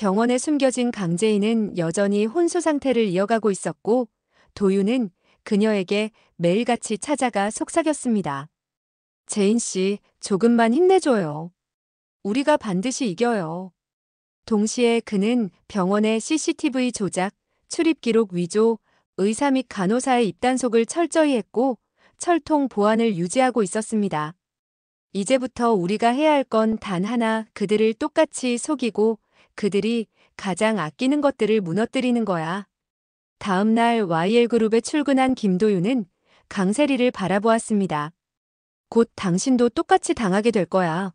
병원에 숨겨진 강재인은 여전히 혼수 상태를 이어가고 있었고 도윤은 그녀에게 매일같이 찾아가 속삭였습니다. 재인 씨, 조금만 힘내줘요. 우리가 반드시 이겨요. 동시에 그는 병원의 CCTV 조작, 출입 기록 위조, 의사 및 간호사의 입단속을 철저히 했고 철통 보안을 유지하고 있었습니다. 이제부터 우리가 해야 할 건 단 하나, 그들을 똑같이 속이고 그들이 가장 아끼는 것들을 무너뜨리는 거야. 다음 날 YL그룹에 출근한 김도윤은 강세리를 바라보았습니다. 곧 당신도 똑같이 당하게 될 거야.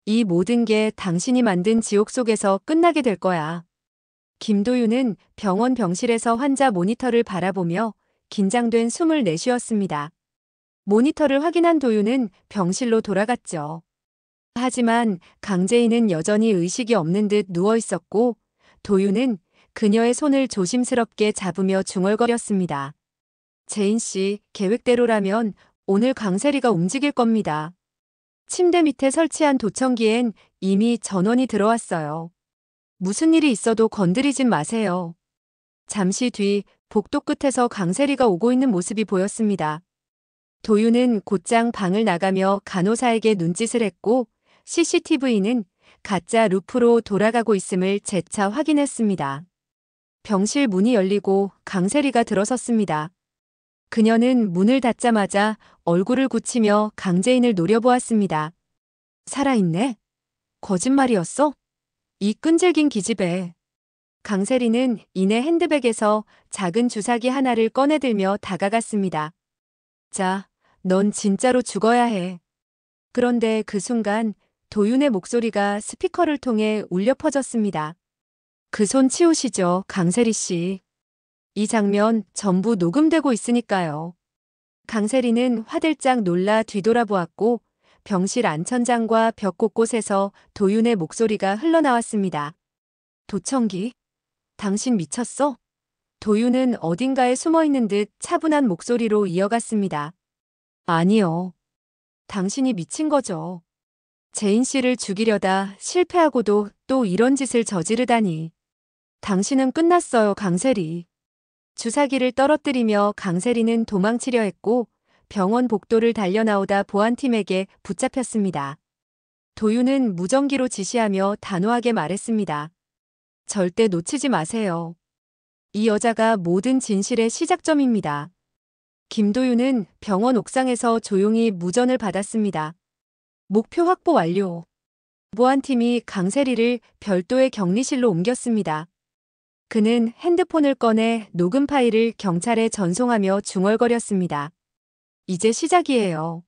이 모든 게 당신이 만든 지옥 속에서 끝나게 될 거야. 김도윤은 병원 병실에서 환자 모니터를 바라보며 긴장된 숨을 내쉬었습니다. 모니터를 확인한 도윤은 병실로 돌아갔죠. 하지만 강재인은 여전히 의식이 없는 듯 누워 있었고 도윤은 그녀의 손을 조심스럽게 잡으며 중얼거렸습니다. 재인 씨, 계획대로라면 오늘 강세리가 움직일 겁니다. 침대 밑에 설치한 도청기엔 이미 전원이 들어왔어요. 무슨 일이 있어도 건드리진 마세요. 잠시 뒤 복도 끝에서 강세리가 오고 있는 모습이 보였습니다. 도윤은 곧장 방을 나가며 간호사에게 눈짓을 했고 CCTV는 가짜 루프로 돌아가고 있음을 재차 확인했습니다. 병실 문이 열리고 강세리가 들어섰습니다. 그녀는 문을 닫자마자 얼굴을 굳히며 강재인을 노려보았습니다. 살아있네? 거짓말이었어? 이 끈질긴 기집애. 강세리는 이내 핸드백에서 작은 주사기 하나를 꺼내들며 다가갔습니다. 자, 넌 진짜로 죽어야 해. 그런데 그 순간 도윤의 목소리가 스피커를 통해 울려 퍼졌습니다. 그 손 치우시죠, 강세리 씨. 이 장면 전부 녹음되고 있으니까요. 강세리는 화들짝 놀라 뒤돌아보았고 병실 안천장과 벽 곳곳에서 도윤의 목소리가 흘러나왔습니다. 도청기? 당신 미쳤어? 도윤은 어딘가에 숨어있는 듯 차분한 목소리로 이어갔습니다. 아니요. 당신이 미친 거죠. 재인 씨를 죽이려다 실패하고도 또 이런 짓을 저지르다니. 당신은 끝났어요, 강세리. 주사기를 떨어뜨리며 강세리는 도망치려 했고 병원 복도를 달려나오다 보안팀에게 붙잡혔습니다. 도윤은 무전기로 지시하며 단호하게 말했습니다. 절대 놓치지 마세요. 이 여자가 모든 진실의 시작점입니다. 김도윤은 병원 옥상에서 조용히 무전을 받았습니다. 목표 확보 완료. 보안팀이 강세리를 별도의 격리실로 옮겼습니다. 그는 핸드폰을 꺼내 녹음 파일을 경찰에 전송하며 중얼거렸습니다. 이제 시작이에요.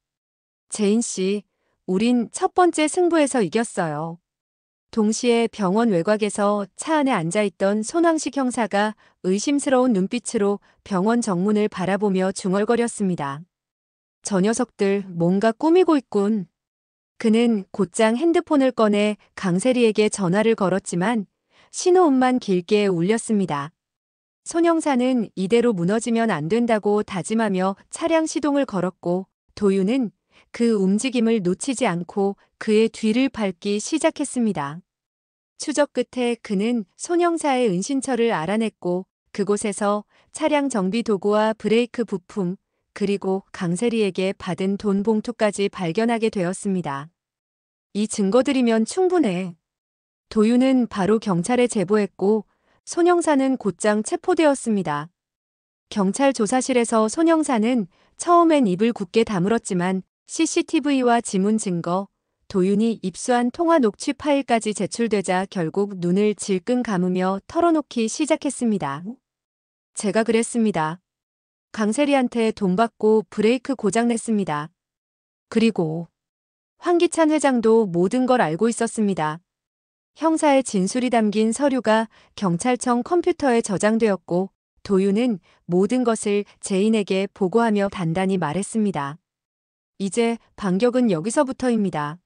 재인 씨, 우린 첫 번째 승부에서 이겼어요. 동시에 병원 외곽에서 차 안에 앉아있던 손왕식 형사가 의심스러운 눈빛으로 병원 정문을 바라보며 중얼거렸습니다. 저 녀석들 뭔가 꾸미고 있군. 그는 곧장 핸드폰을 꺼내 강세리에게 전화를 걸었지만 신호음만 길게 울렸습니다. 손 형사는 이대로 무너지면 안 된다고 다짐하며 차량 시동을 걸었고 도윤은 그 움직임을 놓치지 않고 그의 뒤를 밟기 시작했습니다. 추적 끝에 그는 손 형사의 은신처를 알아냈고 그곳에서 차량 정비 도구와 브레이크 부품 그리고 강세리에게 받은 돈 봉투까지 발견하게 되었습니다. 이 증거들이면 충분해. 도윤은 바로 경찰에 제보했고 손 형사는 곧장 체포되었습니다. 경찰 조사실에서 손 형사는 처음엔 입을 굳게 다물었지만 CCTV와 지문 증거, 도윤이 입수한 통화 녹취 파일까지 제출되자 결국 눈을 질끈 감으며 털어놓기 시작했습니다. 제가 그랬습니다. 강세리한테 돈 받고 브레이크 고장냈습니다. 그리고 황기찬 회장도 모든 걸 알고 있었습니다. 형사의 진술이 담긴 서류가 경찰청 컴퓨터에 저장되었고 도윤은 모든 것을 재인에게 보고하며 단단히 말했습니다. 이제 반격은 여기서부터입니다.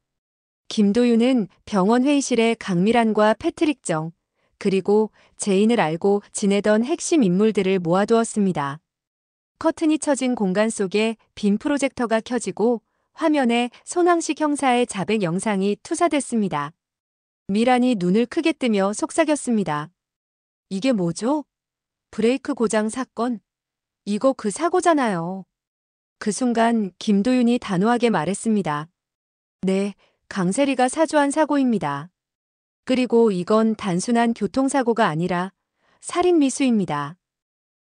김도윤은 병원 회의실에 강미란과 패트릭 정, 그리고 재인을 알고 지내던 핵심 인물들을 모아두었습니다. 커튼이 쳐진 공간 속에 빔 프로젝터가 켜지고 화면에 손왕식 형사의 자백 영상이 투사됐습니다. 미란이 눈을 크게 뜨며 속삭였습니다. 이게 뭐죠? 브레이크 고장 사건? 이거 그 사고잖아요. 그 순간 김도윤이 단호하게 말했습니다. 네, 강세리가 사주한 사고입니다. 그리고 이건 단순한 교통사고가 아니라 살인미수입니다.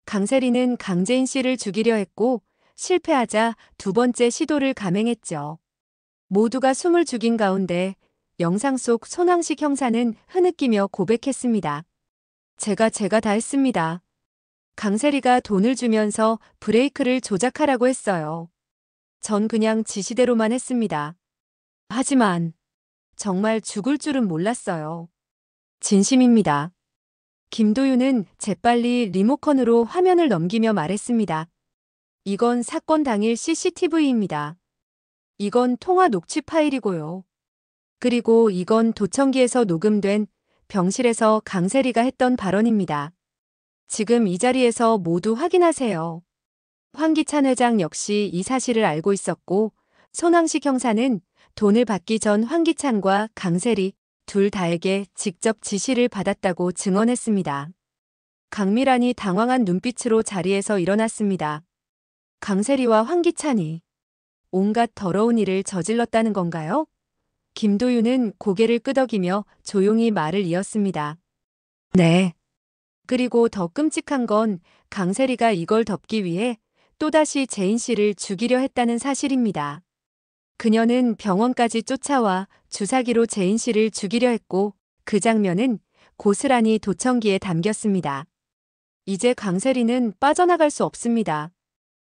강세리는 강재인 씨를 죽이려 했고 실패하자 두 번째 시도를 감행했죠. 모두가 숨을 죽인 가운데 영상 속 손왕식 형사는 흐느끼며 고백했습니다. 제가 다 했습니다. 강세리가 돈을 주면서 브레이크를 조작하라고 했어요. 전 그냥 지시대로만 했습니다. 하지만 정말 죽을 줄은 몰랐어요. 진심입니다. 김도윤은 재빨리 리모컨으로 화면을 넘기며 말했습니다. 이건 사건 당일 CCTV입니다. 이건 통화 녹취 파일이고요. 그리고 이건 도청기에서 녹음된 병실에서 강세리가 했던 발언입니다. 지금 이 자리에서 모두 확인하세요. 황기찬 회장 역시 이 사실을 알고 있었고 손왕식 형사는 돈을 받기 전 황기찬과 강세리 둘 다에게 직접 지시를 받았다고 증언했습니다. 강미란이 당황한 눈빛으로 자리에서 일어났습니다. 강세리와 황기찬이 온갖 더러운 일을 저질렀다는 건가요? 김도윤은 고개를 끄덕이며 조용히 말을 이었습니다. 네. 그리고 더 끔찍한 건 강세리가 이걸 덮기 위해 또다시 재인 씨를 죽이려 했다는 사실입니다. 그녀는 병원까지 쫓아와 주사기로 재인 씨를 죽이려 했고 그 장면은 고스란히 도청기에 담겼습니다. 이제 강세리는 빠져나갈 수 없습니다.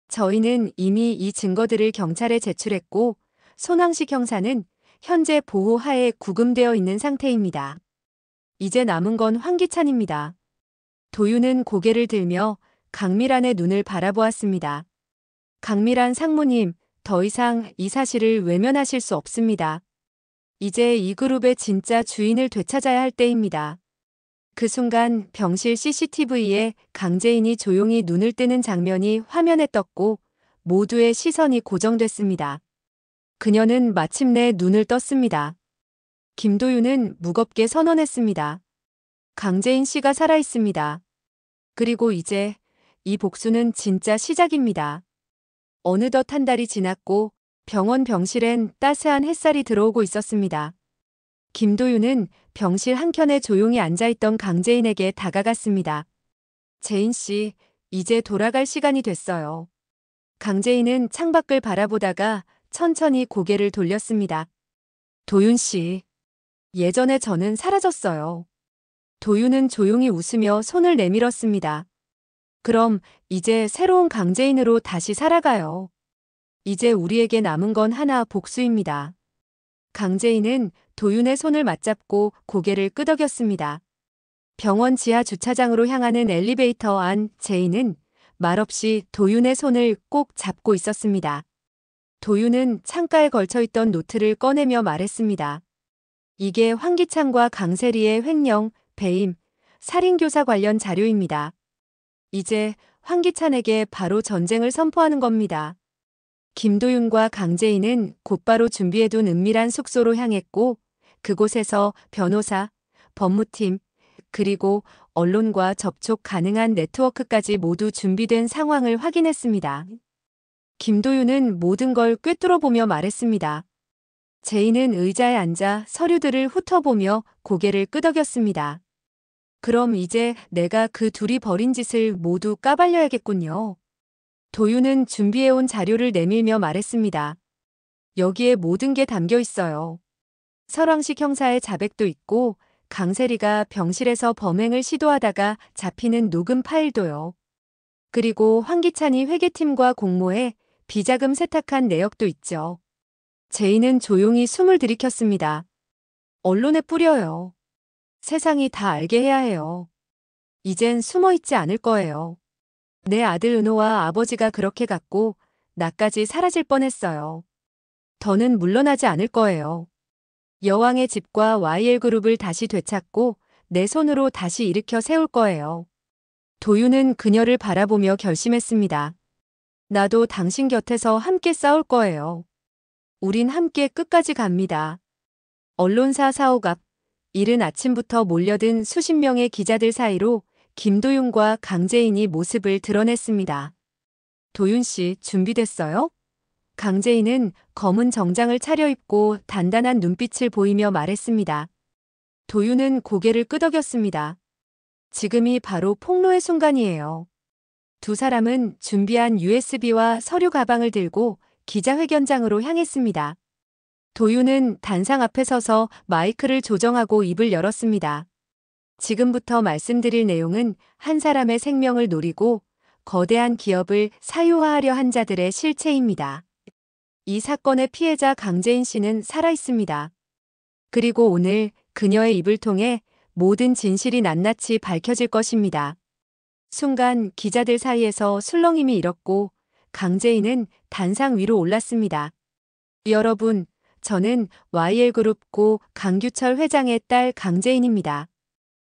저희는 이미 이 증거들을 경찰에 제출했고 손왕식 형사는 현재 보호 하에 구금되어 있는 상태입니다. 이제 남은 건 황기찬입니다. 도윤은 고개를 들며 강미란의 눈을 바라보았습니다. 강미란 상무님, 더 이상 이 사실을 외면하실 수 없습니다. 이제 이 그룹의 진짜 주인을 되찾아야 할 때입니다. 그 순간 병실 CCTV에 강재인이 조용히 눈을 뜨는 장면이 화면에 떴고 모두의 시선이 고정됐습니다. 그녀는 마침내 눈을 떴습니다. 김도윤은 무겁게 선언했습니다. 강재인 씨가 살아있습니다. 그리고 이제 이 복수는 진짜 시작입니다. 어느덧 한 달이 지났고 병원 병실엔 따스한 햇살이 들어오고 있었습니다. 김도윤은 병실 한켠에 조용히 앉아있던 강재인에게 다가갔습니다. 재인 씨, 이제 돌아갈 시간이 됐어요. 강재인은 창밖을 바라보다가 천천히 고개를 돌렸습니다. 도윤 씨, 예전에 저는 사라졌어요. 도윤은 조용히 웃으며 손을 내밀었습니다. 그럼 이제 새로운 강재인으로 다시 살아가요. 이제 우리에게 남은 건 하나 복수입니다. 강재인은 도윤의 손을 맞잡고 고개를 끄덕였습니다. 병원 지하 주차장으로 향하는 엘리베이터 안 재인은 말없이 도윤의 손을 꼭 잡고 있었습니다. 도윤은 창가에 걸쳐있던 노트를 꺼내며 말했습니다. 이게 황기찬과 강세리의 횡령, 배임, 살인교사 관련 자료입니다. 이제 황기찬에게 바로 전쟁을 선포하는 겁니다. 김도윤과 강재인은 곧바로 준비해둔 은밀한 숙소로 향했고 그곳에서 변호사, 법무팀, 그리고 언론과 접촉 가능한 네트워크까지 모두 준비된 상황을 확인했습니다. 김도윤은 모든 걸 꿰뚫어보며 말했습니다. 재인은 의자에 앉아 서류들을 훑어보며 고개를 끄덕였습니다. 그럼 이제 내가 그 둘이 벌인 짓을 모두 까발려야겠군요. 도윤은 준비해온 자료를 내밀며 말했습니다. 여기에 모든 게 담겨 있어요. 설왕식 형사의 자백도 있고 강세리가 병실에서 범행을 시도하다가 잡히는 녹음 파일도요. 그리고 황기찬이 회계팀과 공모해 비자금 세탁한 내역도 있죠. 제인은 조용히 숨을 들이켰습니다. 언론에 뿌려요. 세상이 다 알게 해야 해요. 이젠 숨어있지 않을 거예요. 내 아들 은호와 아버지가 그렇게 갔고 나까지 사라질 뻔했어요. 더는 물러나지 않을 거예요. 여왕의 집과 YL그룹을 다시 되찾고 내 손으로 다시 일으켜 세울 거예요. 도윤은 그녀를 바라보며 결심했습니다. 나도 당신 곁에서 함께 싸울 거예요. 우린 함께 끝까지 갑니다. 언론사 사옥 앞 이른 아침부터 몰려든 수십 명의 기자들 사이로 김도윤과 강재인이 모습을 드러냈습니다. 도윤 씨, 준비됐어요? 강재인은 검은 정장을 차려입고 단단한 눈빛을 보이며 말했습니다. 도윤은 고개를 끄덕였습니다. 지금이 바로 폭로의 순간이에요. 두 사람은 준비한 USB와 서류 가방을 들고 기자회견장으로 향했습니다. 도윤은 단상 앞에 서서 마이크를 조정하고 입을 열었습니다. 지금부터 말씀드릴 내용은 한 사람의 생명을 노리고 거대한 기업을 사유화하려 한 자들의 실체입니다. 이 사건의 피해자 강재인 씨는 살아있습니다. 그리고 오늘 그녀의 입을 통해 모든 진실이 낱낱이 밝혀질 것입니다. 순간 기자들 사이에서 술렁임이 일었고 강재인은 단상 위로 올랐습니다. 여러분, 저는 YL그룹 고 강규철 회장의 딸 강재인입니다.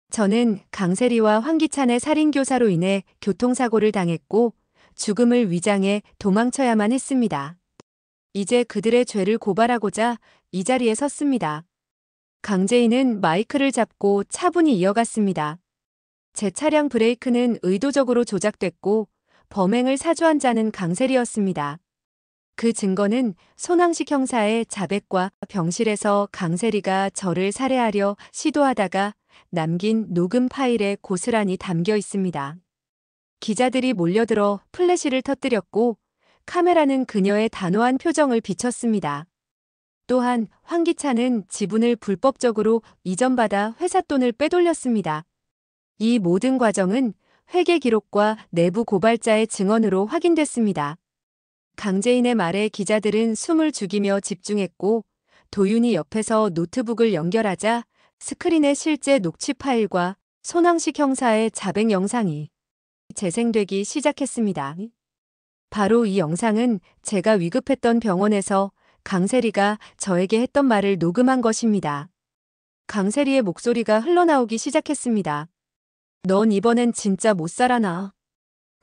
저는 강세리와 황기찬의 살인교사로 인해 교통사고를 당했고 죽음을 위장해 도망쳐야만 했습니다. 이제 그들의 죄를 고발하고자 이 자리에 섰습니다. 강재인은 마이크를 잡고 차분히 이어갔습니다. 제 차량 브레이크는 의도적으로 조작됐고 범행을 사주한 자는 강세리였습니다. 그 증거는 손항식 형사의 자백과 병실에서 강세리가 저를 살해하려 시도하다가 남긴 녹음 파일에 고스란히 담겨 있습니다. 기자들이 몰려들어 플래시를 터뜨렸고 카메라는 그녀의 단호한 표정을 비췄습니다. 또한 황기찬은 지분을 불법적으로 이전받아 회사 돈을 빼돌렸습니다. 이 모든 과정은 회계 기록과 내부 고발자의 증언으로 확인됐습니다. 강재인의 말에 기자들은 숨을 죽이며 집중했고 도윤이 옆에서 노트북을 연결하자 스크린에 실제 녹취 파일과 손항식 형사의 자백 영상이 재생되기 시작했습니다. 바로 이 영상은 제가 위급했던 병원에서 강세리가 저에게 했던 말을 녹음한 것입니다. 강세리의 목소리가 흘러나오기 시작했습니다. 넌 이번엔 진짜 못 살아나.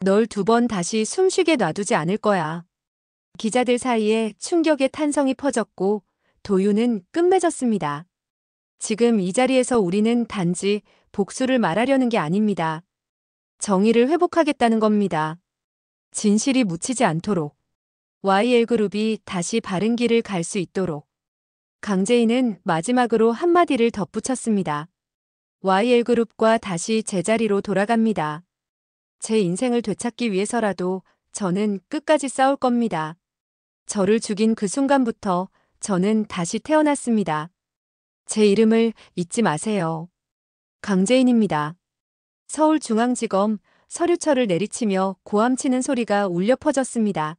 널 2번 다시 숨쉬게 놔두지 않을 거야. 기자들 사이에 충격의 탄성이 퍼졌고 도윤은 끝맺었습니다. 지금 이 자리에서 우리는 단지 복수를 말하려는 게 아닙니다. 정의를 회복하겠다는 겁니다. 진실이 묻히지 않도록. YL그룹이 다시 바른 길을 갈 수 있도록. 강재인은 마지막으로 한마디를 덧붙였습니다. YL그룹과 다시 제자리로 돌아갑니다. 제 인생을 되찾기 위해서라도 저는 끝까지 싸울 겁니다. 저를 죽인 그 순간부터 저는 다시 태어났습니다. 제 이름을 잊지 마세요. 강재인입니다. 서울중앙지검 서류철을 내리치며 고함치는 소리가 울려 퍼졌습니다.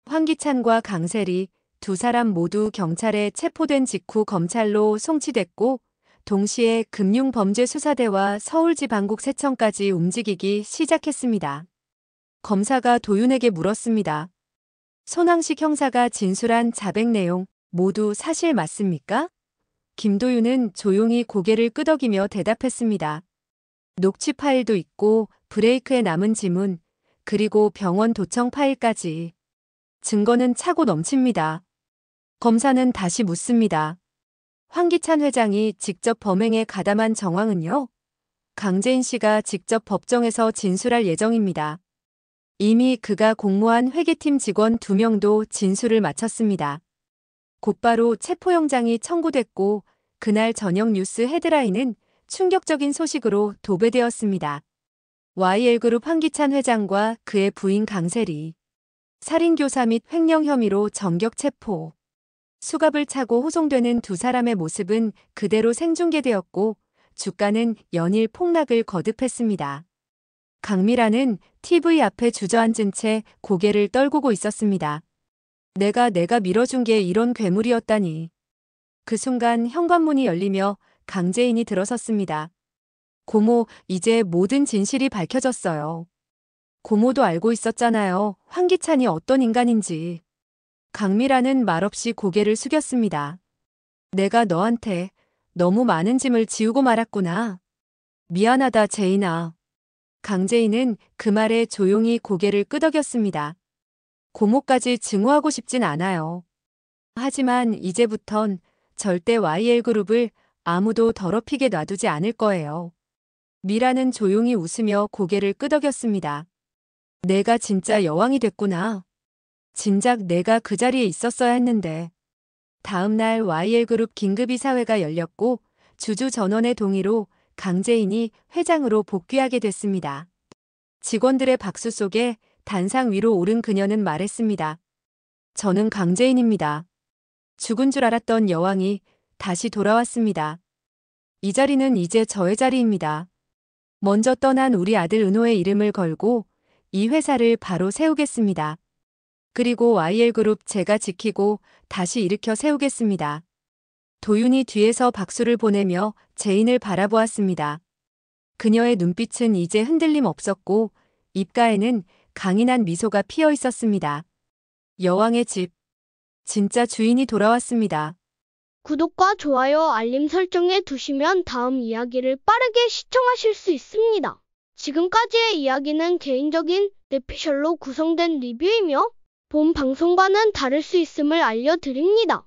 황기찬과 강세리 두 사람 모두 경찰에 체포된 직후 검찰로 송치됐고 동시에 금융범죄수사대와 서울지방국세청까지 움직이기 시작했습니다. 검사가 도윤에게 물었습니다. 손항식 형사가 진술한 자백 내용 모두 사실 맞습니까? 김도윤은 조용히 고개를 끄덕이며 대답했습니다. 녹취 파일도 있고 브레이크에 남은 지문, 그리고 병원 도청 파일까지. 증거는 차고 넘칩니다. 검사는 다시 묻습니다. 황기찬 회장이 직접 범행에 가담한 정황은요? 강재인 씨가 직접 법정에서 진술할 예정입니다. 이미 그가 공모한 회계팀 직원 2명도 진술을 마쳤습니다. 곧바로 체포영장이 청구됐고 그날 저녁 뉴스 헤드라인은 충격적인 소식으로 도배되었습니다. YL그룹 황기찬 회장과 그의 부인 강세리. 살인교사 및 횡령 혐의로 전격 체포. 수갑을 차고 호송되는 두 사람의 모습은 그대로 생중계되었고 주가는 연일 폭락을 거듭했습니다. 강미라는 TV 앞에 주저앉은 채 고개를 떨구고 있었습니다. 내가 밀어준 게 이런 괴물이었다니. 그 순간 현관문이 열리며 강재인이 들어섰습니다. 고모, 이제 모든 진실이 밝혀졌어요. 고모도 알고 있었잖아요. 황기찬이 어떤 인간인지. 강미라는 말없이 고개를 숙였습니다. 내가 너한테 너무 많은 짐을 지우고 말았구나. 미안하다, 재인아. 강재인은 그 말에 조용히 고개를 끄덕였습니다. 고모까지 증오하고 싶진 않아요. 하지만 이제부턴 절대 YL그룹을 아무도 더럽히게 놔두지 않을 거예요. 미라는 조용히 웃으며 고개를 끄덕였습니다. 내가 진짜 여왕이 됐구나. 진작 내가 그 자리에 있었어야 했는데. 다음 날 YL그룹 긴급이사회가 열렸고 주주 전원의 동의로 강재인이 회장으로 복귀하게 됐습니다. 직원들의 박수 속에 단상 위로 오른 그녀는 말했습니다. 저는 강재인입니다. 죽은 줄 알았던 여왕이 다시 돌아왔습니다. 이 자리는 이제 저의 자리입니다. 먼저 떠난 우리 아들 은호의 이름을 걸고 이 회사를 바로 세우겠습니다. 그리고 YL그룹 제가 지키고 다시 일으켜 세우겠습니다. 도윤이 뒤에서 박수를 보내며 재인을 바라보았습니다. 그녀의 눈빛은 이제 흔들림 없었고 입가에는 강인한 미소가 피어 있었습니다. 여왕의 집. 진짜 주인이 돌아왔습니다. 구독과 좋아요, 알림 설정해 두시면 다음 이야기를 빠르게 시청하실 수 있습니다. 지금까지의 이야기는 개인적인 내피셜로 구성된 리뷰이며 본 방송과는 다를 수 있음을 알려드립니다.